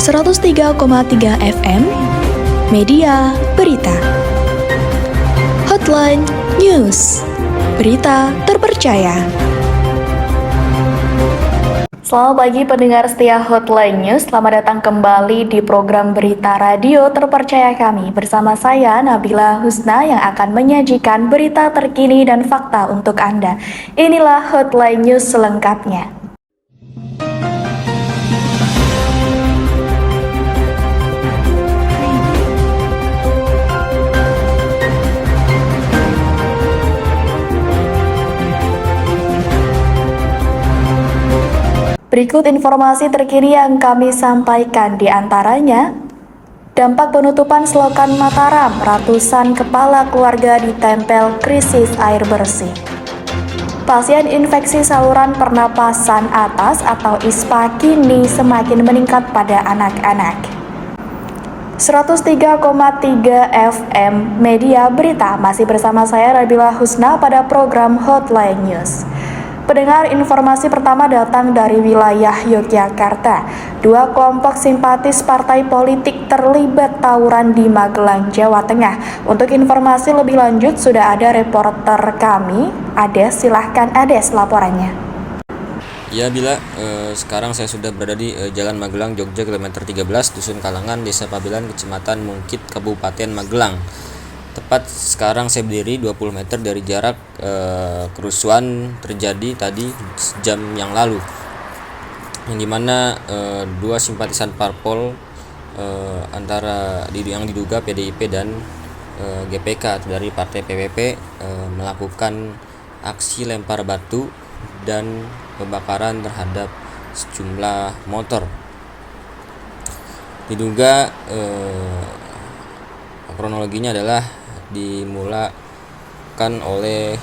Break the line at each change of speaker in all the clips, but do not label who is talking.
103,3 FM, Media Berita. Hotline News, berita terpercaya. Selamat pagi pendengar setia Hotline News, selamat datang kembali di program berita radio terpercaya kami. Bersama saya Nabila Husna yang akan menyajikan berita terkini dan fakta untuk Anda. Inilah Hotline News selengkapnya. Berikut informasi terkini yang kami sampaikan, di antaranya dampak penutupan selokan Mataram, ratusan kepala keluarga ditempel krisis air bersih. Pasien infeksi saluran pernapasan atas atau ISPA kini semakin meningkat pada anak-anak. 103,3 FM Media Berita, masih bersama saya Nabila Husna pada program Hotline News. Pendengar, informasi pertama datang dari wilayah Yogyakarta. Dua kelompok simpatis partai politik terlibat tawuran di Magelang, Jawa Tengah. Untuk informasi lebih lanjut sudah ada reporter kami, Ades. Silahkan Ades laporannya.
Ya Bila, sekarang saya sudah berada di Jalan Magelang, Jogja, kilometer 13, Dusun Kalangan, Desa Pabelan, Kecamatan Mungkit, Kabupaten Magelang. Tepat sekarang saya berdiri 20 meter dari jarak kerusuhan terjadi tadi jam yang lalu, yang dimana dua simpatisan parpol antara yang diduga PDIP dan GPK dari partai PPP melakukan aksi lempar batu dan pembakaran terhadap sejumlah motor. Diduga kronologinya adalah dimulakan oleh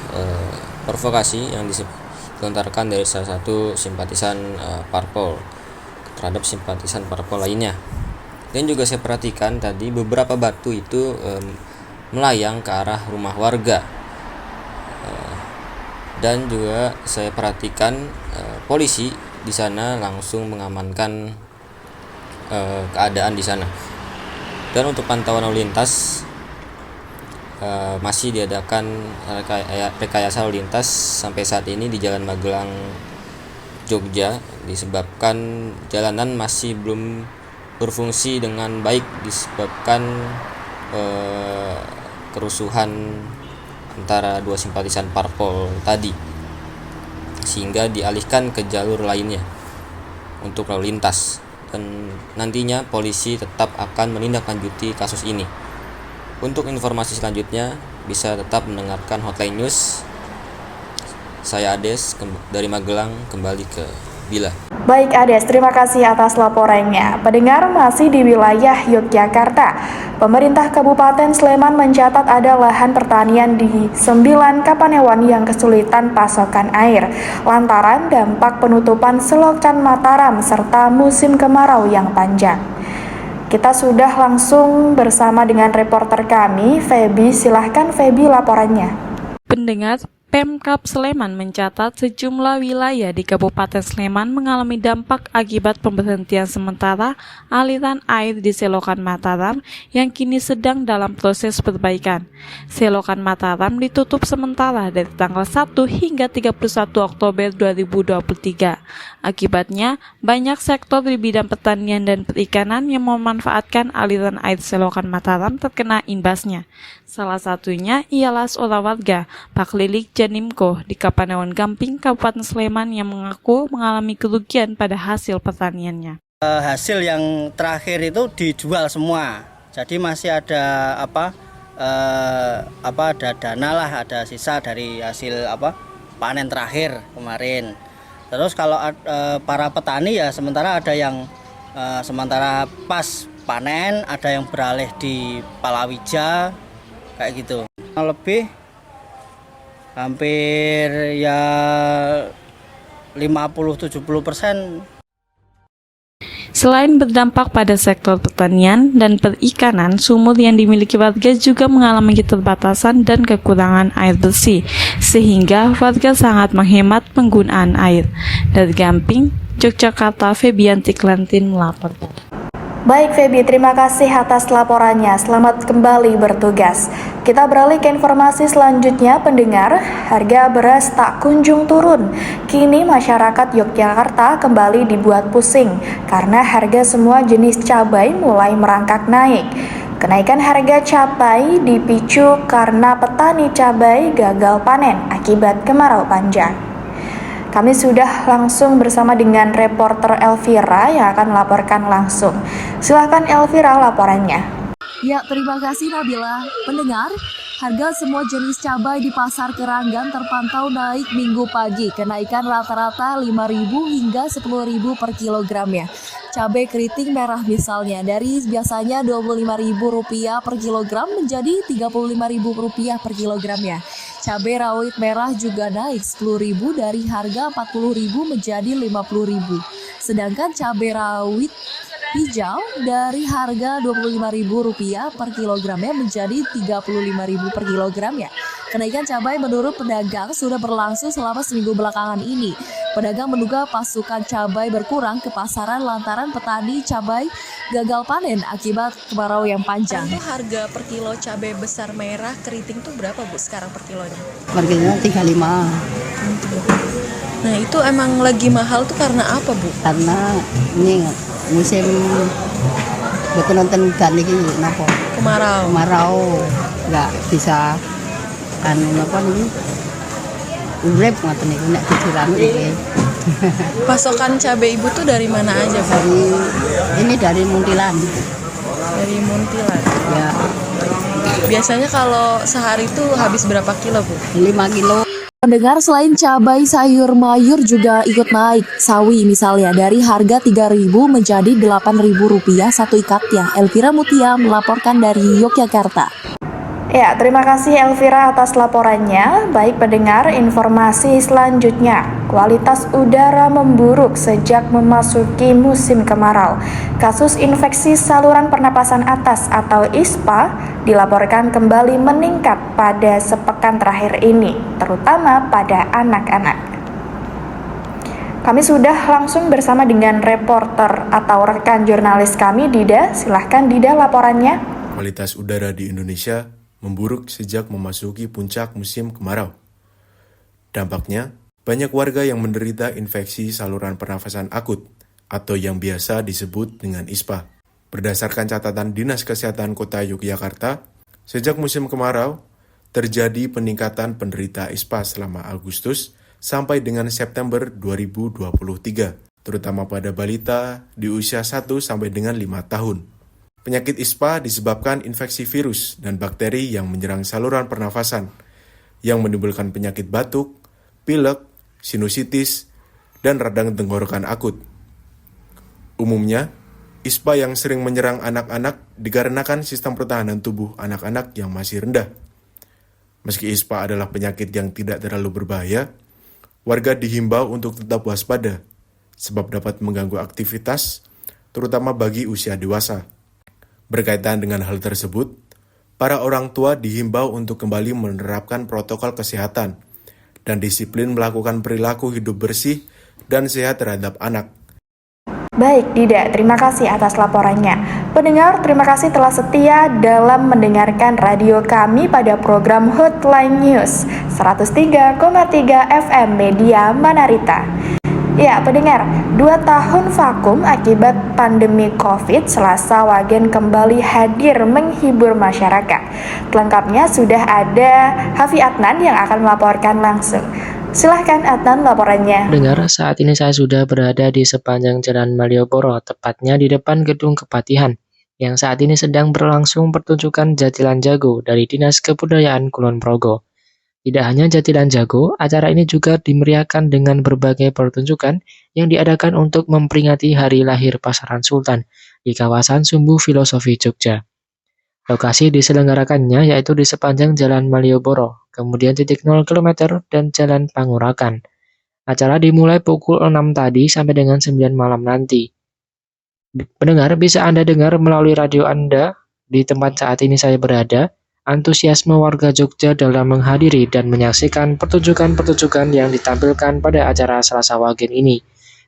provokasi yang dilontarkan dari salah satu simpatisan parpol terhadap simpatisan parpol lainnya. Dan juga saya perhatikan tadi beberapa batu itu melayang ke arah rumah warga. Dan juga saya perhatikan polisi di sana langsung mengamankan keadaan di sana. Dan untuk pantauan lalu lintas masih diadakan rekayasa lalu lintas sampai saat ini di Jalan Magelang, Jogja, disebabkan jalanan masih belum berfungsi dengan baik disebabkan kerusuhan antara dua simpatisan parpol tadi, sehingga dialihkan ke jalur lainnya untuk lalu lintas. Dan nantinya polisi tetap akan menindaklanjuti kasus ini. Untuk informasi selanjutnya bisa tetap mendengarkan Hotline News. Saya Ades dari Magelang, kembali ke Bila.
Baik Ades, terima kasih atas laporannya. Pendengar, masih di wilayah Yogyakarta. Pemerintah Kabupaten Sleman mencatat ada lahan pertanian di 9 Kapanewon yang kesulitan pasokan air lantaran dampak penutupan selokan Mataram serta musim kemarau yang panjang. Kita sudah langsung bersama dengan reporter kami, Feby. Silahkan Feby laporannya.
Pendengar, Pemkab Sleman mencatat sejumlah wilayah di Kabupaten Sleman mengalami dampak akibat pemberhentian sementara aliran air di selokan Mataram yang kini sedang dalam proses perbaikan. Selokan Mataram ditutup sementara dari tanggal 1 hingga 31 Oktober 2023. Akibatnya, banyak sektor di bidang pertanian dan perikanan yang memanfaatkan aliran air selokan Mataram terkena imbasnya. Salah satunya ialah seorang warga, Pak Lilik Janimko di Kapanewon Gamping, Kabupaten Sleman, yang mengaku mengalami kerugian pada hasil pertaniannya.
Hasil yang terakhir itu dijual semua, jadi masih ada ada dana lah, ada sisa dari hasil panen terakhir kemarin. Terus kalau para petani ya sementara ada yang sementara pas panen, ada yang beralih di palawija kayak gitu. Lebih hampir ya 50-70%.
Selain berdampak pada sektor pertanian dan perikanan, sumur yang dimiliki warga juga mengalami keterbatasan dan kekurangan air bersih, sehingga warga sangat menghemat penggunaan air. Dari Gamping, Yogyakarta, Febianti Klantin melaporkan.
Baik Feby, terima kasih atas laporannya. Selamat kembali bertugas. Kita beralih ke informasi selanjutnya, pendengar. Harga beras tak kunjung turun. Kini masyarakat Yogyakarta kembali dibuat pusing karena harga semua jenis cabai mulai merangkak naik. Kenaikan harga cabai dipicu karena petani cabai gagal panen akibat kemarau panjang. Kami sudah langsung bersama dengan reporter Elvira yang akan melaporkan langsung. Silakan Elvira laporannya.
Ya, terima kasih Nabila. Pendengar, harga semua jenis cabai di Pasar Keranggan terpantau naik Minggu pagi. Kenaikan rata-rata 5.000 hingga 10.000 per kilogramnya. Cabai keriting merah misalnya dari biasanya Rp25.000 per kilogram menjadi Rp35.000 per kilogramnya. Cabai rawit merah juga naik Rp10.000 dari harga Rp40.000 menjadi Rp50.000. Sedangkan cabai rawit hijau dari harga Rp25.000 per kilogramnya menjadi Rp35.000 per kilogramnya. Kenaikan cabai menurut pedagang sudah berlangsung selama seminggu belakangan ini. Pedagang menduga pasukan cabai berkurang ke pasaran lantaran petani cabai gagal panen akibat kemarau yang panjang. Harga per kilo cabai besar merah keriting tuh berapa Bu sekarang per kilonya?
Harganya 35.
Nah itu emang lagi mahal tuh karena apa Bu?
Karena ini musim betul nonton ikan ini napa? Kemarau nggak bisa napa nih urip ngoten niku nek disiram iki.
Pasokan cabai Ibu tuh dari mana aja Bu?
Dari Muntilan.
Dari Muntilan.
Ya.
Biasanya kalau sehari tuh habis berapa kilo Bu?
5 kilo.
Pendengar, selain cabai, sayur mayur juga ikut naik. Sawi misalnya dari harga Rp3.000 menjadi Rp8.000 satu ikatnya. Elvira Mutia melaporkan dari Yogyakarta.
Ya, terima kasih Elvira atas laporannya. Baik pendengar, informasi selanjutnya. Kualitas udara memburuk sejak memasuki musim kemarau. Kasus infeksi saluran pernapasan atas atau ISPA dilaporkan kembali meningkat pada sepekan terakhir ini, terutama pada anak-anak. Kami sudah langsung bersama dengan reporter atau rekan jurnalis kami, Dida. Silahkan Dida laporannya.
Kualitas udara di Indonesia memburuk sejak memasuki puncak musim kemarau. Dampaknya, banyak warga yang menderita infeksi saluran pernafasan akut atau yang biasa disebut dengan ISPA. Berdasarkan catatan Dinas Kesehatan Kota Yogyakarta, sejak musim kemarau, terjadi peningkatan penderita ISPA selama Agustus sampai dengan September 2023, terutama pada balita di usia 1 sampai dengan 5 tahun. Penyakit ISPA disebabkan infeksi virus dan bakteri yang menyerang saluran pernafasan, yang menimbulkan penyakit batuk, pilek, sinusitis, dan radang tenggorokan akut. Umumnya, ISPA yang sering menyerang anak-anak dikarenakan sistem pertahanan tubuh anak-anak yang masih rendah. Meski ISPA adalah penyakit yang tidak terlalu berbahaya, warga dihimbau untuk tetap waspada, sebab dapat mengganggu aktivitas, terutama bagi usia dewasa. Berkaitan dengan hal tersebut, para orang tua dihimbau untuk kembali menerapkan protokol kesehatan dan disiplin melakukan perilaku hidup bersih dan sehat terhadap anak.
Baik, Dida, terima kasih atas laporannya. Pendengar, terima kasih telah setia dalam mendengarkan radio kami pada program Hotline News 103,3 FM Media Manarita. Ya, pendengar, 2 tahun vakum akibat pandemi COVID, Selasa Wagen kembali hadir menghibur masyarakat. Lengkapnya sudah ada Hafi Adnan yang akan melaporkan langsung. Silahkan Adnan laporannya.
Dengar, saat ini saya sudah berada di sepanjang Jalan Malioboro, tepatnya di depan Gedung Kepatihan, yang saat ini sedang berlangsung pertunjukan Jatilan Jago dari Dinas Kebudayaan Kulon Progo. Tidak hanya Jatilan Jago, acara ini juga dimeriahkan dengan berbagai pertunjukan yang diadakan untuk memperingati hari lahir Pasaran Sultan di kawasan Sumbu Filosofi Jogja. Lokasi diselenggarakannya yaitu di sepanjang Jalan Malioboro, kemudian titik 0 km dan Jalan Pangurakan. Acara dimulai pukul 6 tadi sampai dengan 9 malam nanti. Pendengar, bisa Anda dengar melalui radio Anda di tempat saat ini saya berada. Antusiasme warga Jogja dalam menghadiri dan menyaksikan pertunjukan-pertunjukan yang ditampilkan pada acara Selasa Wagen ini.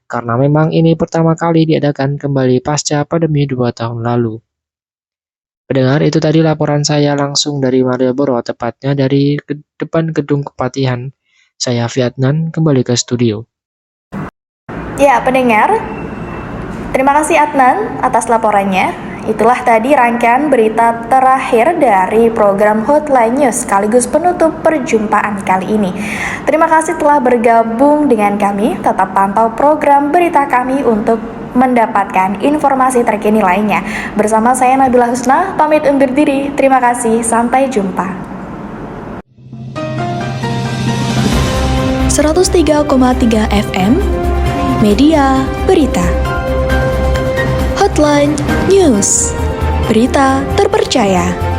karena memang ini pertama kali diadakan kembali pasca pandemi 2 tahun lalu. Pendengar, itu tadi laporan saya langsung dari Malioboro, tepatnya dari depan Gedung Kepatihan. Saya Fiatnan, kembali ke studio.
Ya, pendengar, terima kasih Adnan atas laporannya. Itulah tadi rangkaian berita terakhir dari program Hotline News sekaligus penutup perjumpaan kali ini. Terima kasih telah bergabung dengan kami. Tetap pantau program berita kami untuk mendapatkan informasi terkini lainnya. Bersama saya Nabila Husna, pamit undur diri. Terima kasih, sampai jumpa.
103,3 FM Media Berita Hotline News, berita terpercaya.